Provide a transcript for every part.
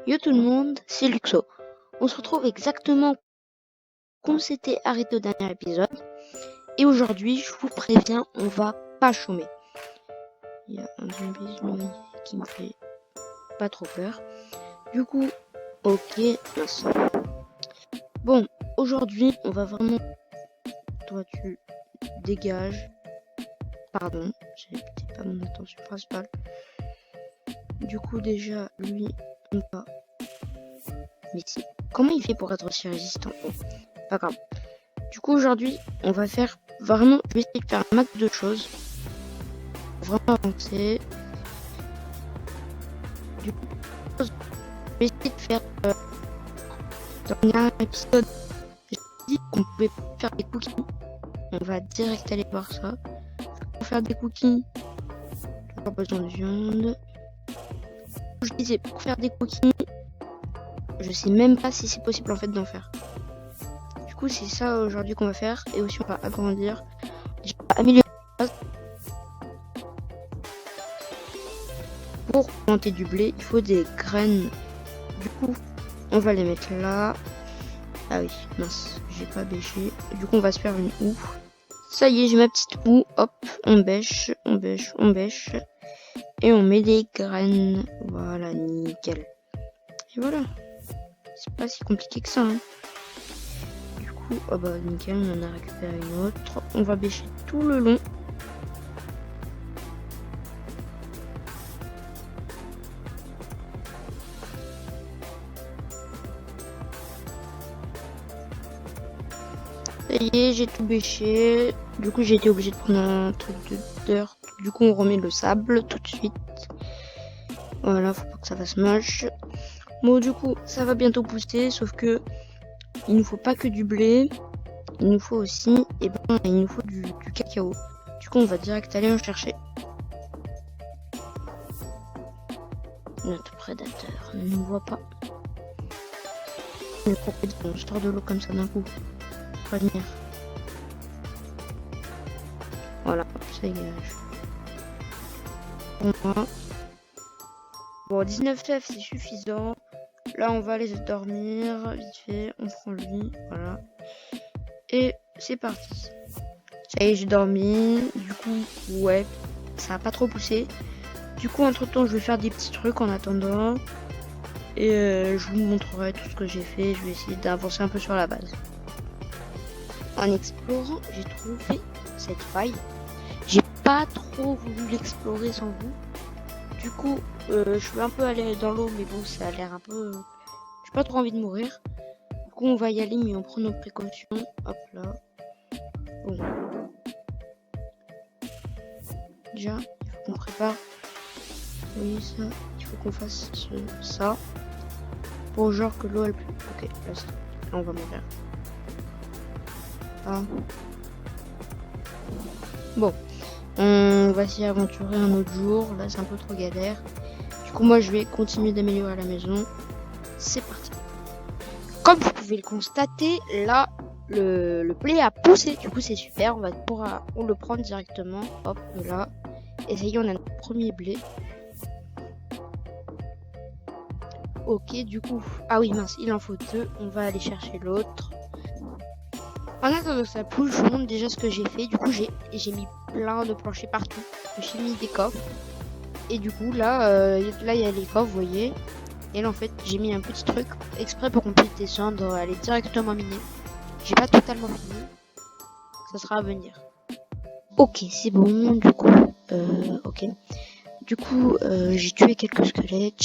Yo tout le monde, c'est Luxo. On se retrouve exactement comme on s'était arrêté au dernier épisode. Et aujourd'hui, je vous préviens, on va pas chômer. Il y a un zombie qui me fait pas trop peur. Du coup, ok, mince. Bon, aujourd'hui, on va vraiment... Toi, tu dégages. Pardon, c'était pas mon intention principale. Du coup, déjà, lui, on va... Mais si, comment il fait pour être aussi résistant? Bon, pas grave. Du coup, aujourd'hui, on va faire vraiment... Je vais essayer de faire un max de choses. Pour vraiment avancer. Du coup, je vais essayer de faire... dans le dernier épisode, j'ai dit qu'on pouvait faire des cookies. On va direct aller voir ça. Pour faire des cookies, toujours besoin de viande. Je disais, pour faire des cookies, je sais même pas si c'est possible en fait d'en faire. Du coup, c'est ça aujourd'hui qu'on va faire. Et aussi, on va agrandir. Je vais améliorer la base. Pour planter du blé, il faut des graines. Du coup, on va les mettre là. Ah oui, mince, j'ai pas bêché. Du coup, on va se faire une houe. Ça y est, j'ai ma petite houe. Hop, on bêche, on bêche, on bêche. Et on met des graines. Voilà, nickel. Et voilà. C'est pas si compliqué que ça. Hein. Du coup, oh bah nickel, on en a récupéré une autre. On va bêcher tout le long. Ça y est, j'ai tout bêché. Du coup, j'ai été obligé de prendre un truc d'heure. Du coup, on remet le sable tout de suite. Voilà, faut pas que ça fasse moche. Bon, du coup, ça va bientôt pousser, sauf que il nous faut pas que du blé. Il nous faut aussi, il nous faut du cacao. Du coup, on va direct aller en chercher. Notre prédateur ne nous voit pas. Le crocodile, on sort de l'eau comme ça d'un coup. Pas venir. Voilà, ça dégage. Pour moi. Bon, 19 F, c'est suffisant. Là, on va aller dormir. Vite fait, on prend lui. Voilà. Et c'est parti. Ça y est, j'ai dormi. Du coup, ouais, ça a pas trop poussé. Du coup, entre temps, je vais faire des petits trucs en attendant. Et je vous montrerai tout ce que j'ai fait. Je vais essayer d'avancer un peu sur la base. En explorant, j'ai trouvé cette faille. J'ai pas trop voulu l'explorer sans vous. Du coup, je suis un peu allé dans l'eau, mais bon, ça a l'air un peu... J'ai pas trop envie de mourir. Du coup, on va y aller, mais on prend nos précautions. Hop là. Bon. Déjà, il faut qu'on prépare. Vous voyez ça? Il faut qu'on fasse ça. Pour genre que l'eau elle pue. Ok, là on va mourir. Ah. Bon. On va s'y aventurer un autre jour. Là, c'est un peu trop galère. Du coup, moi, je vais continuer d'améliorer la maison. C'est parti. Comme vous pouvez le constater, là, le blé a poussé. Du coup, c'est super. On va pouvoir le prendre directement. Hop, là. Et ça y est, on a notre premier blé. Ok, du coup... Ah oui, mince, il en faut 2. On va aller chercher l'autre. En attendant que ça pousse, je vous montre déjà ce que j'ai fait. Du coup, j'ai mis plein de planchers partout. J'ai mis des coffres. Et du coup, là, il y a les coffres, vous voyez. Et là, en fait, j'ai mis un petit truc exprès pour qu'on puisse descendre, aller directement miner. J'ai pas totalement fini. Ça sera à venir. Ok, c'est bon. Du coup, ok. Du coup, j'ai tué quelques squelettes.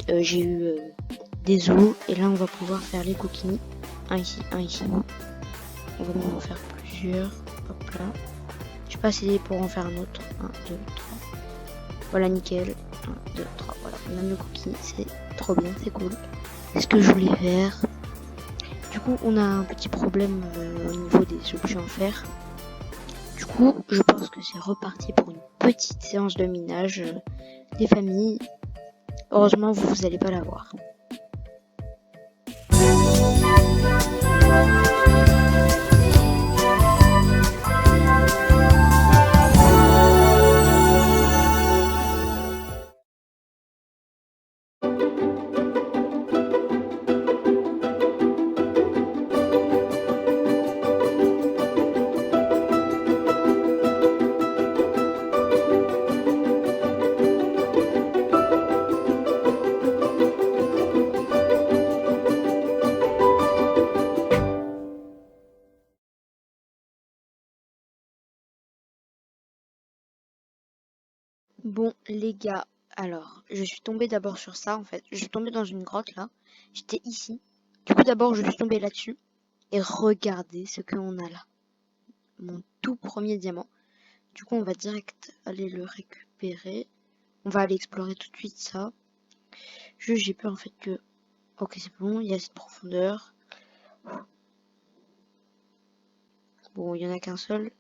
J'ai eu des os. Et là, on va pouvoir faire les cookies. Un ici, un ici. On va même en faire plusieurs. Hop là. J'ai pas assez pour en faire un autre. 1, 2, 3. Voilà, nickel. 1, 2, 3. Voilà, on a le cookie. C'est trop bien, c'est cool. C'est ce que je voulais faire. Du coup, on a un petit problème au niveau des objets en fer. Du coup, je pense que c'est reparti pour une petite séance de minage des familles. Heureusement, vous allez pas la voir. Les gars, alors, je suis tombée d'abord sur ça en fait. Je suis tombée dans une grotte là. J'étais ici. Du coup, d'abord, je suis tombée là-dessus. Et regardez ce qu'on a là. Mon tout premier diamant. Du coup, on va direct aller le récupérer. On va aller explorer tout de suite ça. Juste, j'ai peur en fait que... Ok, c'est bon, il y a cette profondeur. Bon, il y en a qu'un seul.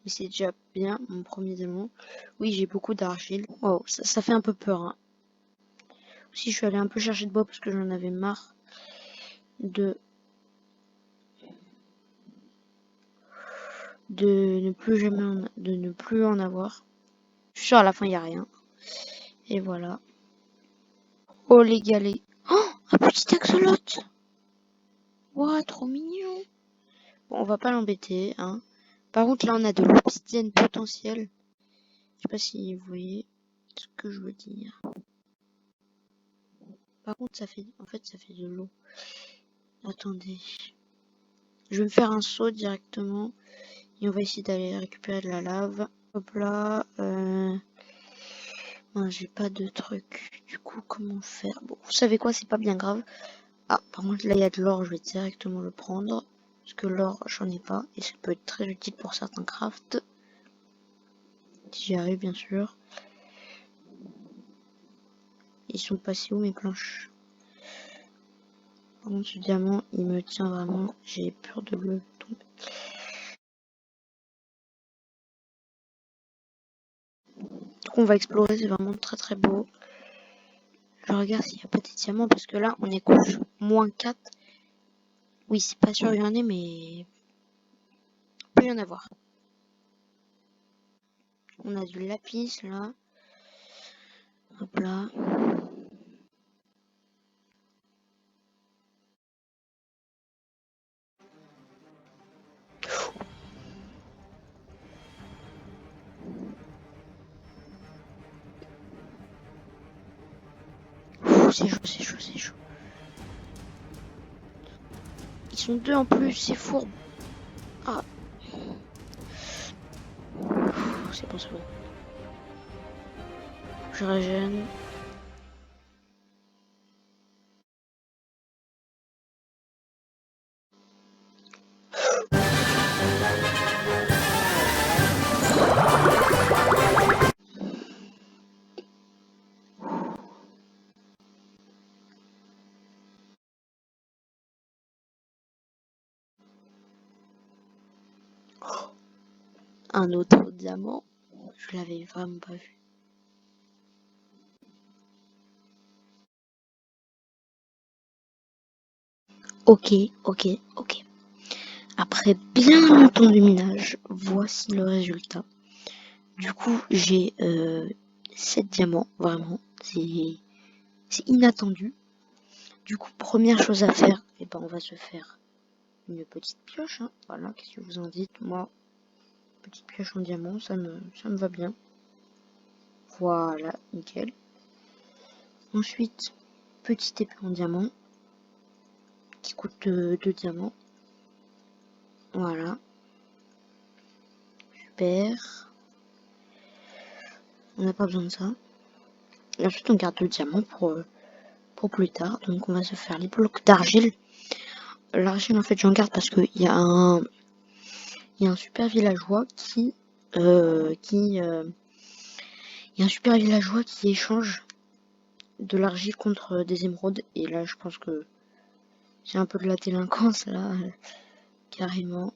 Mais c'est déjà bien, mon premier diamant. Oui, j'ai beaucoup d'argile. Oh, ça fait un peu peur. Hein. Aussi, je suis allée un peu chercher de bois parce que j'en avais marre de ne plus en avoir. Je suis sûre à la fin il n'y a rien. Et voilà. Oh les gars, oh, un petit axolote. Ouah, trop mignon. Bon, on va pas l'embêter, hein. Par contre, là, on a de l'obsidienne potentielle. Je sais pas si vous voyez ce que je veux dire. Par contre, en fait, ça fait de l'eau. Attendez. Je vais me faire un saut directement. Et on va essayer d'aller récupérer de la lave. Hop là. Non, j'ai pas de truc. Du coup, comment faire? Bon, vous savez quoi, c'est pas bien grave. Ah, par contre, là, il y a de l'or. Je vais directement le prendre. Parce que l'or, j'en ai pas. Et ça peut être très utile pour certains crafts. Si j'y arrive, bien sûr. Ils sont passés où mes planches? Par contre, ce diamant, il me tient vraiment. J'ai peur de le tomber. Du coup, on va explorer. C'est vraiment très très beau. Je regarde s'il n'y a pas des diamants. Parce que là, on est couche -4. Oui, c'est pas sûr qu'il y en ait, mais il peut y en avoir. On a du lapis là. Hop là. C'est chaud, c'est chaud, c'est chaud. Ils sont deux en plus, c'est fourbe. Ah. C'est bon, c'est bon. Je régène. Un autre diamant. Je l'avais vraiment pas vu. Ok, ok, ok. Après bien longtemps de minage, voici le résultat. Du coup, j'ai 7 diamants, vraiment. C'est inattendu. Du coup, première chose à faire, et ben on va se faire une petite pioche. Hein. Voilà, qu'est-ce que vous en dites? Moi, petite pioche en diamant, ça me va bien. Voilà, nickel. Ensuite, petite épée en diamant, qui coûte 2 diamants. Voilà. Super. On n'a pas besoin de ça. Et ensuite, on garde le diamant pour plus tard. Donc, on va se faire les blocs d'argile. L'argile, en fait, j'en garde parce qu'il y a un super villageois qui échange de l'argile contre des émeraudes. Et là, je pense que c'est un peu de la délinquance, là, carrément.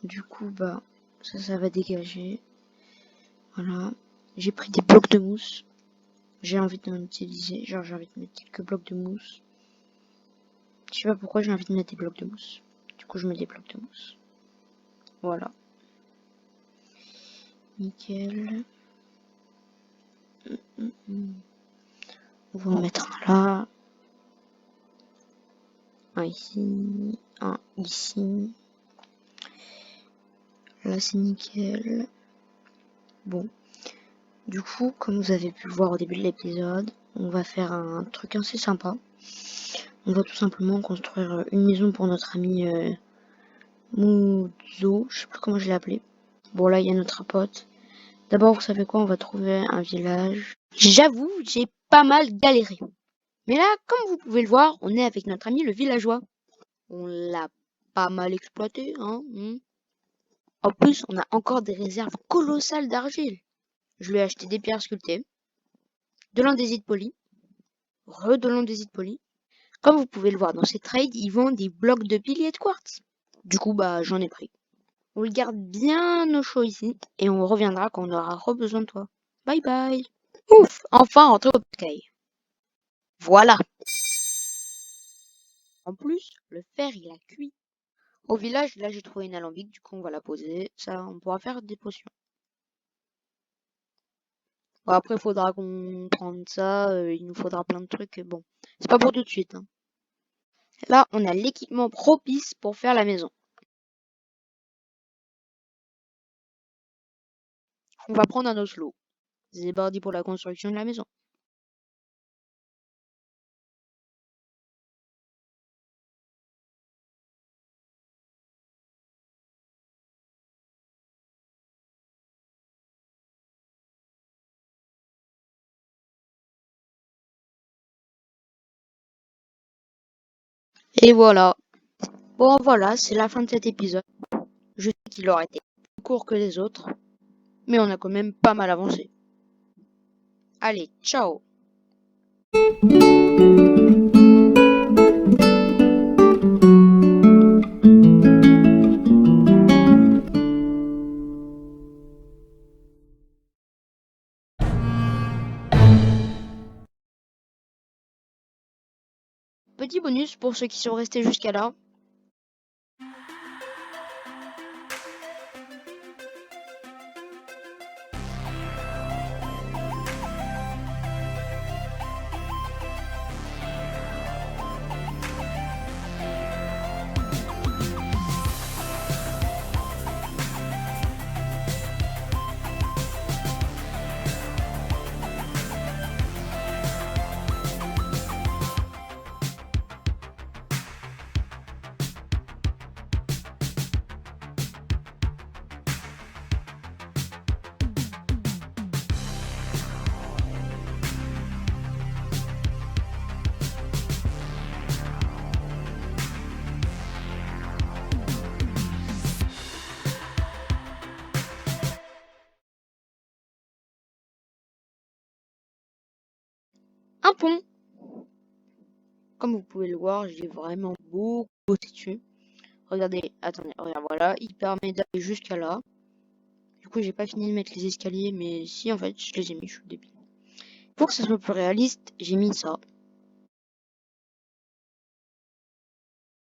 Du coup, bah, ça va dégager. Voilà. J'ai pris des blocs de mousse. J'ai envie d'en utiliser. Genre, j'ai envie de mettre quelques blocs de mousse. Je sais pas pourquoi j'ai envie de mettre des blocs de mousse. Du coup, je mets des blocs de mousse. Voilà. Nickel. On va en mettre un là. Un ici. Un ici. Là, c'est nickel. Bon. Du coup, comme vous avez pu le voir au début de l'épisode, on va faire un truc assez sympa. On va tout simplement construire une maison pour notre ami Muzo. Je sais plus comment je l'ai appelé. Bon, là, il y a notre apôtre. D'abord, vous savez quoi? On va trouver un village. J'avoue, j'ai pas mal galéré. Mais là, comme vous pouvez le voir, on est avec notre ami le villageois. On l'a pas mal exploité, hein. En plus, on a encore des réserves colossales d'argile. Je lui ai acheté des pierres sculptées, de l'andésite poli, de l'andésite poli. Comme vous pouvez le voir dans ces trades, ils vendent des blocs de piliers de quartz. Du coup, bah, j'en ai pris. On le garde bien au chaud ici et on reviendra quand on aura besoin de toi. Bye bye. Ouf, enfin rentré au caille. Voilà. En plus, le fer, il a cuit. Au village, là, j'ai trouvé une alambic, du coup, on va la poser. Ça, on pourra faire des potions. Bon, après, il faudra qu'on prenne ça. Il nous faudra plein de trucs. Bon, c'est pas pour tout de suite, hein. Là, on a l'équipement propice pour faire la maison. On va prendre un oslo. C'est parti pour la construction de la maison. Et voilà. Bon, voilà, c'est la fin de cet épisode. Je sais qu'il aurait été plus court que les autres, mais on a quand même pas mal avancé. Allez, ciao! Petit bonus pour ceux qui sont restés jusqu'à là. Un pont. Comme vous pouvez le voir, j'ai vraiment beaucoup bossé dessus. Regardez, attendez, regarde, voilà, il permet d'aller jusqu'à là. Du coup, j'ai pas fini de mettre les escaliers, mais si, en fait, je les ai mis, je suis débile. Pour que ça soit plus réaliste, j'ai mis ça.